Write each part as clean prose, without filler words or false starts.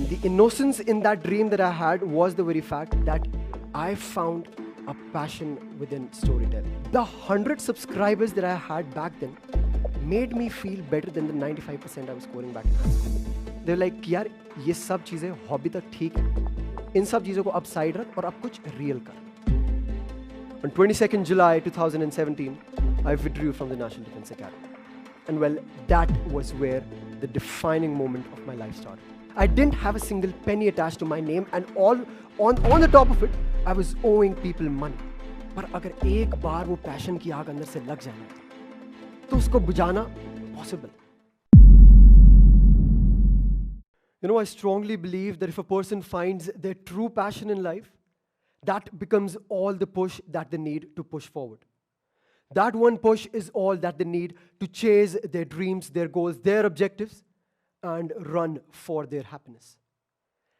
The innocence in that dream that I had was the very fact that I found a passion within storytelling. The 100 subscribers that I had back then made me feel better than the 95% I was scoring back in high school. They were like, यार ये सब चीजें hobby तक ठीक है, इन सब चीजों को अब साइड रख और अब कुछ रियल कर. On 22nd July 2017, I withdrew from the National Defense Academy. And well, that was where the defining moment of my life started. I didn't have a single penny attached to my name, and all on the top of it, I was owing people money. पर अगर एक बार वो passion की आग अंदर से लग जाए तो उसको बुझाना possible. You know, I strongly believe that if a person finds their true passion in life, that becomes all the push that they need to push forward. That one push is all that they need to chase their dreams, their goals, their objectives, and run for their happiness.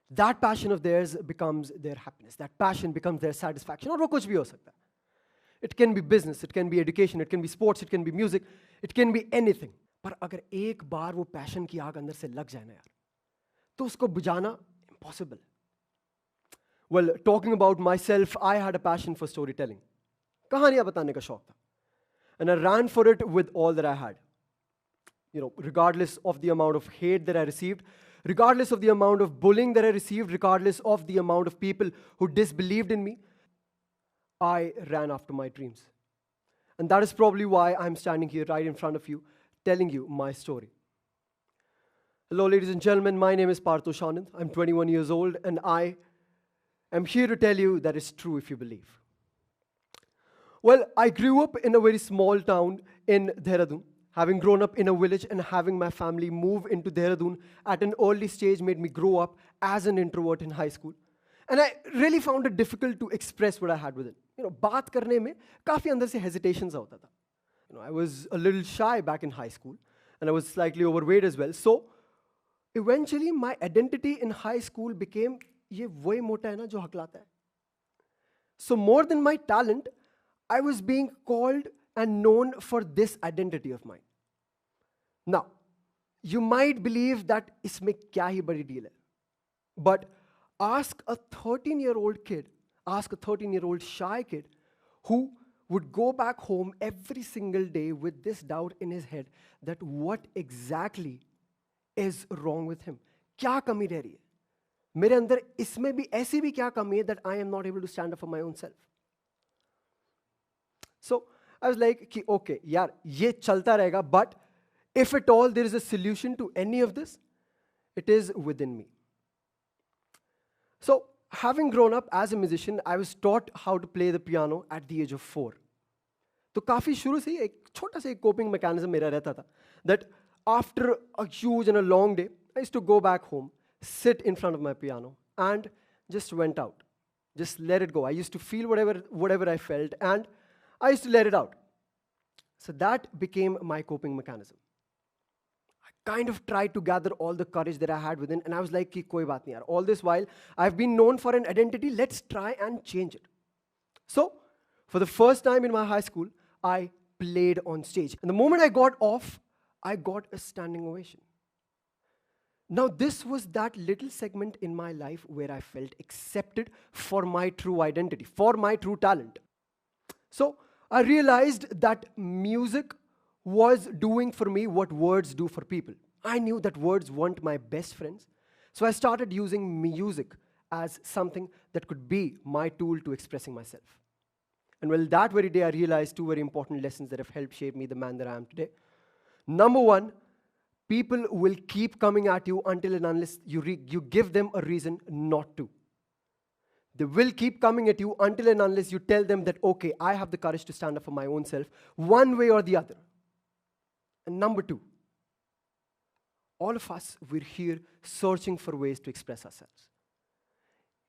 That passion of theirs becomes their happiness. That passion becomes their satisfaction. और वो कुछ भी हो सकता है. It can be business, it can be education, it can be sports, it can be music, it can be anything. पर अगर एक बार वो passion की आग अंदर से लग जाए ना यार, तो उसको बुझाना impossible. Well, talking about myself, I had a passion for storytelling. कहानियाँ बताने का शौक था. And I ran for it with all that I had. You know, regardless of the amount of hate that I received, regardless of the amount of bullying that I received, regardless of the amount of people who disbelieved in me, I ran after my dreams. And that is probably why I'm standing here right in front of you, telling you my story. Hello, ladies and gentlemen, my name is Paritosh Anand. I'm 21 years old, and I am here to tell you that it's true if you believe. Well, I grew up in a very small town in Dehradun. Having grown up in a village and having my family move into Dehradun at an early stage made me grow up as an introvert in high school. And I really found it difficult to express what I had within. You know, बात करने में काफी अंदर से hesitations होता था. You know, I was a little shy back in high school, and I was slightly overweight as well. So eventually, my identity in high school became ये वही मोटा है ना जो हकलाता है. So more than my talent, I was being called and known for this identity of mine. Now, you might believe that इसमें क्या ही बड़ी deal है. But ask a 13-year-old kid, ask a 13-year-old shy kid who would go back home every single day with this doubt in his head that what exactly is wrong with him. क्या कमी रह रही है? मेरे अंदर इसमें भी ऐसी भी क्या कमी है that I am not able to stand up for my own self. So I was like, okay, यार ये चलता रहेगा, but if at all there is a solution to any of this, it is within me. So having grown up as a musician, I was taught how to play the piano at the age of 4. तो काफी शुरू से एक छोटा सा एक coping mechanism मेरा रहता था that after a huge and a long day, I used to go back home, sit in front of my piano, and just went out. Just let it go. I used to feel whatever I felt, and I used to let it out. So that became my coping mechanism. I kind of tried to gather all the courage that I had within, and I was like, koi baat nahi yaar. All this while, I've been known for an identity, let's try and change it. So, for the first time in my high school, I played on stage. And the moment I got off, I got a standing ovation. Now, this was that little segment in my life where I felt accepted for my true identity, for my true talent. So, I realized that music was doing for me what words do for people. I knew that words weren't my best friends. So I started using music as something that could be my tool to expressing myself. And well, that very day I realized two very important lessons that have helped shape me the man that I am today. Number one, people will keep coming at you until and unless you give them a reason not to. They will keep coming at you until and unless you tell them that, okay, I have the courage to stand up for my own self, one way or the other. And number two, all of us, we're here searching for ways to express ourselves.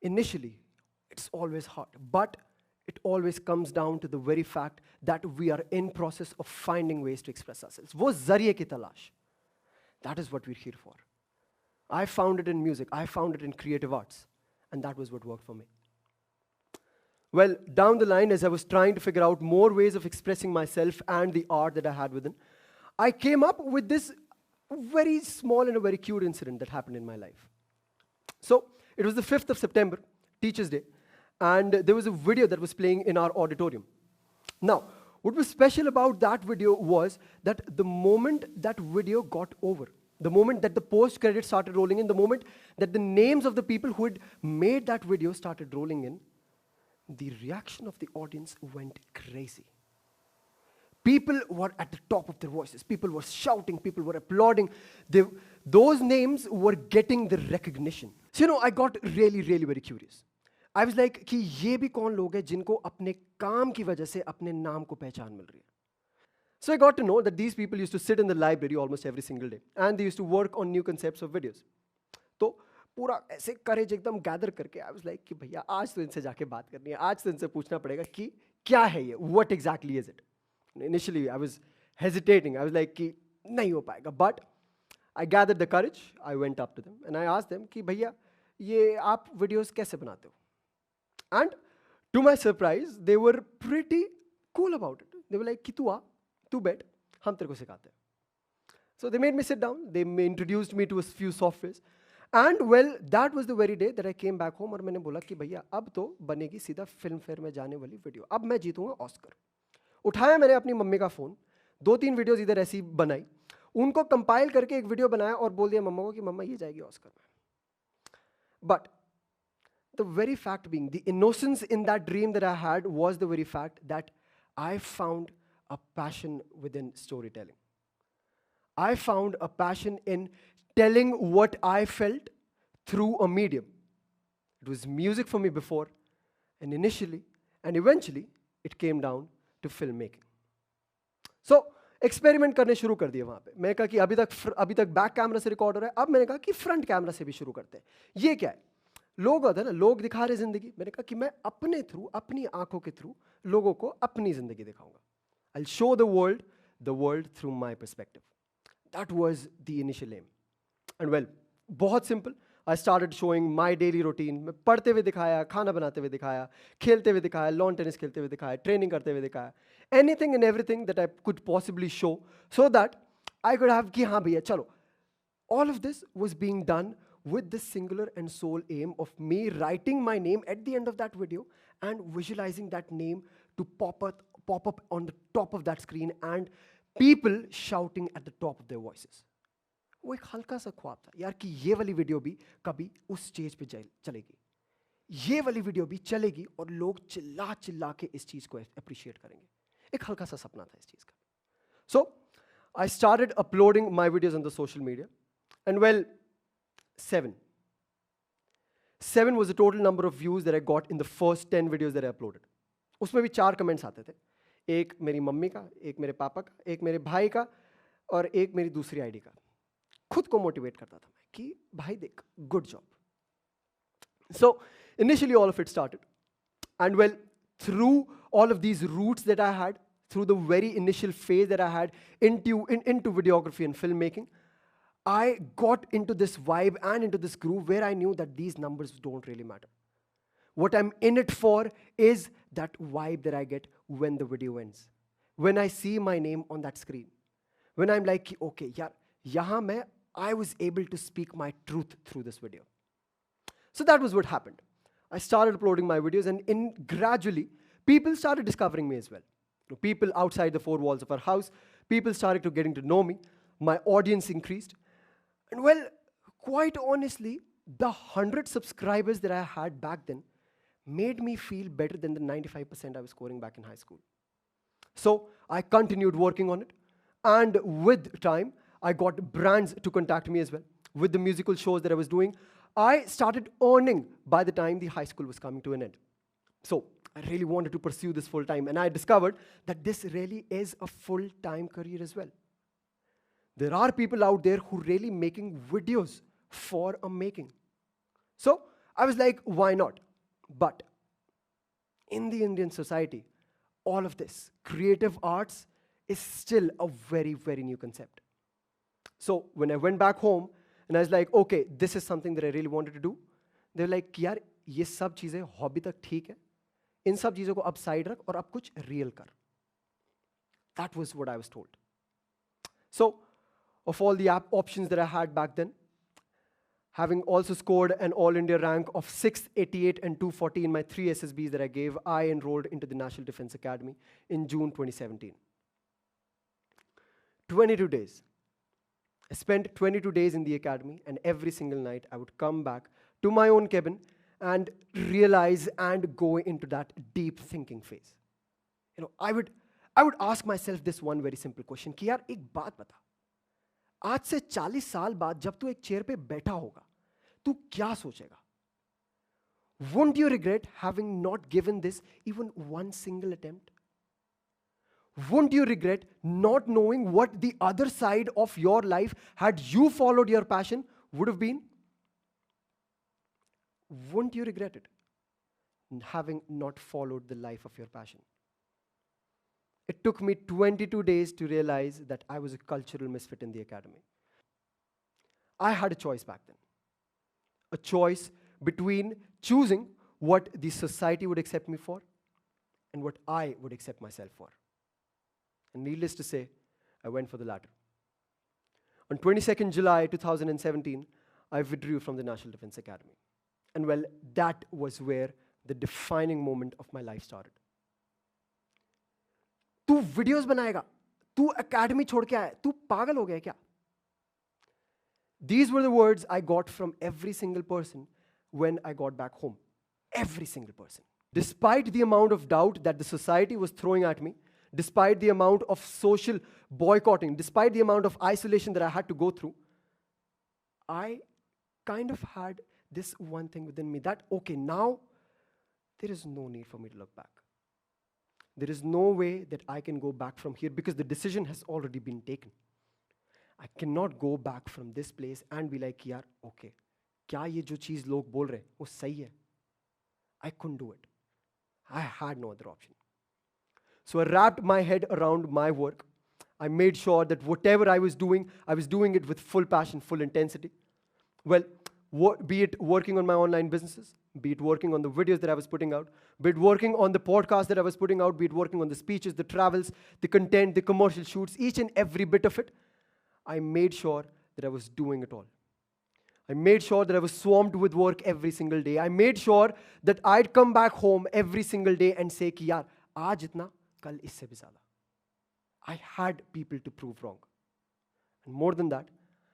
Initially, it's always hard, but it always comes down to the very fact that we are in process of finding ways to express ourselves. वो ज़रिए की तलाश. That is what we're here for. I found it in music. I found it in creative arts. And that was what worked for me. Well, down the line, as I was trying to figure out more ways of expressing myself and the art that I had within, I came up with this very small and a very cute incident that happened in my life. So it was the 5th of September, Teachers' Day, and there was a video that was playing in our auditorium. Now, what was special about that video was that the moment that video got over, the moment that the post credits started rolling in, the moment that the names of the people who had made that video started rolling in, the reaction of the audience went crazy. People were at the top of their voices. People were shouting. People were applauding. Those names were getting the recognition. So, I got really, really very curious. I was like, कि ये भी कौन लोग हैं जिनको अपने काम की वजह से अपने नाम को पहचान मिल रही है? So I got to know that these people used to sit in the library almost every single day, and they used to work on new concepts of videos. तो पूरा ऐसे courage एकदम gather करके I was like कि भैया आज तो इनसे जाके बात करनी है, आज तो इनसे पूछना पड़ेगा कि क्या है ये? What exactly is it? Initially I was hesitating. I was like कि नहीं हो पाएगा. But I gathered the courage. I went up to them and I asked them कि भैया ये आप videos कैसे बनाते हो? And to my surprise, they were pretty cool about it. They were like कि तू आ, तू बैठ, हम तेरे को सिखाते हैं. So they made me sit down. They introduced me to a few softwares. And well, that was the very day that I came back home और मैंने बोला कि भैया अब तो बनेगी सीधा फिल्म फेयर में जाने वाली वीडियो. अब मैं जीतूंगा ऑस्कर. उठाया मैंने अपनी मम्मी का फ़ोन, 2-3 वीडियोज़ इधर ऐसी बनाई, उनको कंपाइल करके एक वीडियो बनाया और बोल दिया मम्मा को कि मम्मा ये जाएगी ऑस्कर में. But the very fact being, the innocence in that dream that I had was the very fact that I found a passion within storytelling. I found a passion in telling what I felt through a medium. It was music for me before, and initially, and eventually, it came down to filmmaking. So, experiment करने शुरू कर दिए वहाँ पे. मैंने कहा कि अभी तक बैक कैमरा से रिकॉर्ड हो रहा है, अब मैंने कहा कि फ्रंट कैमरा से भी शुरू करते हैं. ये क्या है? लोग होते हैं ना, लोग दिखा रहे जिंदगी. मैंने कहा कि मैं अपने थ्रू, अपनी आंखों के थ्रू लोगों को अपनी जिंदगी दिखाऊंगा. I'll show the world through my perspective. That was the initial aim. And well, बहुत simple. I started showing my daily routine. मैं पढ़ते हुए दिखाया, खाना बनाते हुए दिखाया, खेलते हुए दिखाया, लॉन टेनिस खेलते हुए दिखाया, ट्रेनिंग करते हुए दिखाया. Anything and everything that I could possibly show so that I could have कि हाँ भैया चलो. All of this was being done with the singular and sole aim of me writing my name at the end of that video and visualizing that name to pop up on the top of that screen and people shouting at the top of their voices. वो एक हल्का सा ख्वाब था यार कि ये वाली वीडियो भी कभी उस स्टेज पे चलेगी, ये वाली वीडियो भी चलेगी और लोग चिल्ला चिल्ला के इस चीज को अप्रिशिएट करेंगे. एक हल्का सा सपना था इस चीज का. So I started uploading my videos on the social media, and well, 7 was the total number of views that I got in the first 10 videos that I uploaded. उसमें भी 4 कमेंट्स आते थे. एक मेरी मम्मी का, एक मेरे पापा का, एक मेरे भाई का और एक मेरी दूसरी आईडी का. खुद को मोटिवेट करता था मैं कि भाई देख, good job. So initially all of it started, and well, through all of these roots that I had, through the very initial phase that I had into videography and filmmaking, I got into this vibe and into this groove where I knew that these numbers don't really matter. What I'm in it for is that vibe that I get when the video ends. When I see my name on that screen. When I'm like, okay, yaar, yahan I was able to speak my truth through this video. So that was what happened. I started uploading my videos, and gradually, people started discovering me as well. People outside the 4 walls of our house, people started getting to know me. My audience increased. And well, quite honestly, the 100 subscribers that I had back then made me feel better than the 95% I was scoring back in high school. So I continued working on it. And with time, I got brands to contact me as well. With the musical shows that I was doing, I started earning by the time the high school was coming to an end. So I really wanted to pursue this full time. And I discovered that this really is a full-time career as well. There are people out there who are really making videos for a making. So I was like, why not? But in the Indian society, all of this, creative arts, is still a very, very new concept. So when I went back home, and I was like, okay, this is something that I really wanted to do. They were like, यार ये सब चीजें hobby तक ठीक है, इन सब चीजों को अब साइड रख और अब कुछ रियल कर. That was what I was told. So, of all the options that I had back then, Having also scored an All India rank of 688 and 240 in my 3 SSBs that I gave, I enrolled into the National Defense Academy in June 2017. 22 days. I spent 22 days in the academy, and every single night I would come back to my own cabin and realize and go into that deep thinking phase. I would ask myself this one very simple question कि यार एक बात बता, आज से 40 साल बाद जब तू एक चेयर पे बैठा होगा, तू क्या सोचेगा? Won't you regret having not given this even one single attempt? Won't you regret not knowing what the other side of your life, had you followed your passion, would have been? Won't you regret it, having not followed the life of your passion? It took me 22 days to realize that I was a cultural misfit in the academy. I had a choice back then. A choice between choosing what the society would accept me for and what I would accept myself for. And needless to say, I went for the latter. On 22nd July 2017, I withdrew from the National Defense Academy. And well, that was where the defining moment of my life started. तू videos बनाएगा, तू academy छोड़ के आया, तू पागल हो गया क्या? These were the words I got from every single person when I got back home. Every single person. Despite the amount of doubt that the society was throwing at me, despite the amount of social boycotting, despite the amount of isolation that I had to go through, I kind of had this one thing within me that, okay, now there is no need for me to look back. There is no way that I can go back from here because the decision has already been taken. I cannot go back from this place and be like, yaar, okay, क्या ये जो चीज़ लोग बोल रहे वो सही है? I couldn't do it. I had no other option. So I wrapped my head around my work. I made sure that whatever I was doing it with full passion, full intensity. Well, be it working on my online businesses, be it working on the videos that I was putting out, be it working on the podcast that I was putting out, be it working on the speeches, the travels, the content, the commercial shoots, each and every bit of it, I made sure that I was doing it all. I made sure that I was swamped with work every single day. I made sure that I'd come back home every single day and say कि यार आज इतना कल इससे भी ज़्यादा. I had people to prove wrong. And more than that,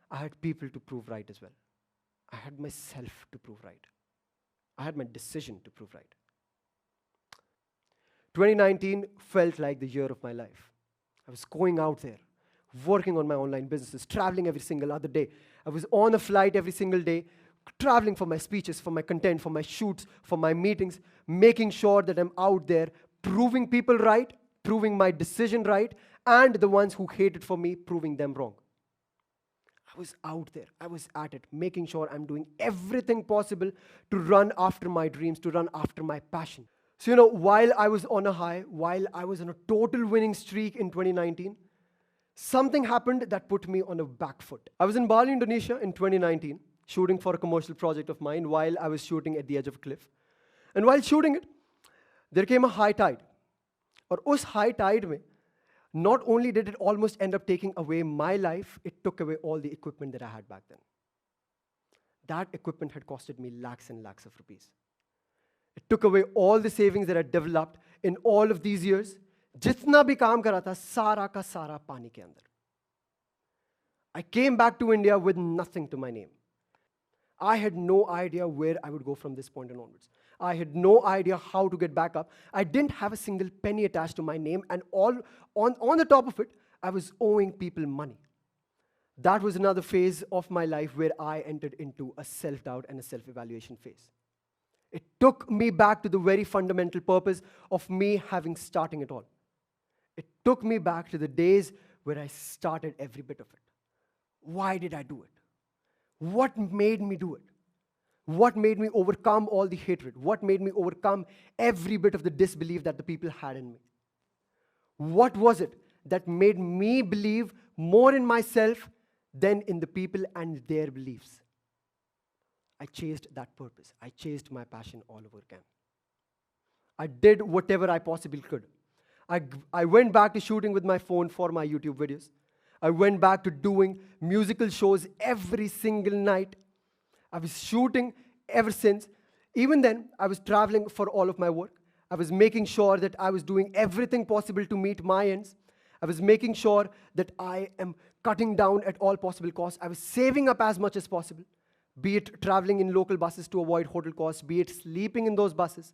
I had people to prove right as well. I had myself to prove right. I had my decision to prove right. 2019 felt like the year of my life. I was going out there, working on my online businesses, traveling every single other day. I was on a flight every single day, traveling for my speeches, for my content, for my shoots, for my meetings, making sure that I'm out there, proving people right, proving my decision right, and the ones who hated for me, proving them wrong. I was out there, I was at it, making sure I'm doing everything possible to run after my dreams, to run after my passion. So, while I was on a high, while I was on a total winning streak in 2019, something happened that put me on a back foot. I was in Bali, Indonesia in 2019, shooting for a commercial project of mine while I was shooting at the edge of a cliff. And while shooting it, there came a high tide. और उस high tide में, not only did it almost end up taking away my life, it took away all the equipment that I had back then. That equipment had costed me lakhs and lakhs of rupees. It took away all the savings that I developed in all of these years. जितना भी काम करा था, सारा का सारा पानी के अंदर. I came back to India with nothing to my name. I had no idea where I would go from this point onwards. I had no idea how to get back up. I didn't have a single penny attached to my name, and all on the top of it, I was owing people money. That was another phase of my life where I entered into a self-doubt and a self-evaluation phase. It took me back to the very fundamental purpose of me starting it all. It took me back to the days where I started every bit of it. Why did I do it? What made me do it? What made me overcome all the hatred? What made me overcome every bit of the disbelief that the people had in me? What was it that made me believe more in myself than in the people and their beliefs? I chased that purpose. I chased my passion all over again. I did whatever I possibly could. I went back to shooting with my phone for my YouTube videos. I went back to doing musical shows every single night. I was shooting ever since. Even then, I was traveling for all of my work. I was making sure that I was doing everything possible to meet my ends. I was making sure that I am cutting down at all possible costs. I was saving up as much as possible, be it traveling in local buses to avoid hotel costs, be it sleeping in those buses,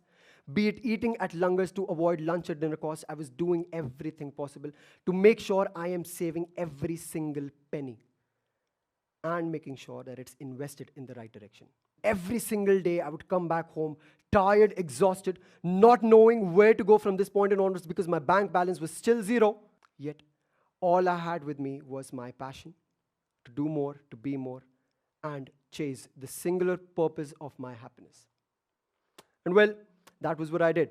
be it eating at langars to avoid lunch or dinner costs. I was doing everything possible to make sure I am saving every single penny and making sure that it's invested in the right direction. Every single day, I would come back home, tired, exhausted, not knowing where to go from this point onwards because my bank balance was still zero. Yet, all I had with me was my passion to do more, to be more, and chase the singular purpose of my happiness. And well, that was what I did.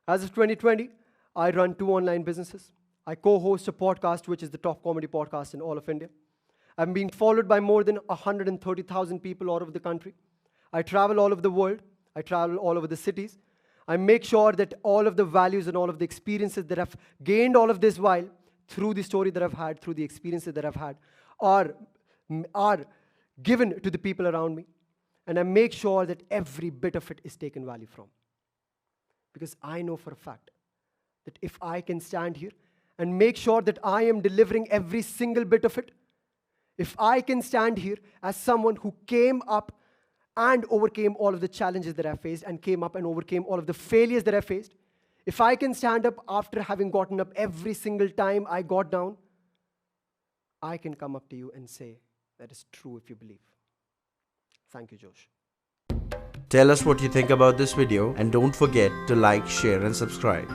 As of 2020, I run 2 online businesses. I co-host a podcast, which is the top comedy podcast in all of India. I'm being followed by more than 130,000 people all over the country. I travel all over the world. I travel all over the cities. I make sure that all of the values and all of the experiences that I've gained all of this while, through the story that I've had, through the experiences that I've had, are given to the people around me. And I make sure that every bit of it is taken value from. Because I know for a fact that if I can stand here and make sure that I am delivering every single bit of it, if I can stand here as someone who came up and overcame all of the challenges that I faced and came up and overcame all of the failures that I faced, if I can stand up after having gotten up every single time I got down, I can come up to you and say, that is true if you believe. Thank you, Josh. Tell us what you think about this video and don't forget to like, share and subscribe.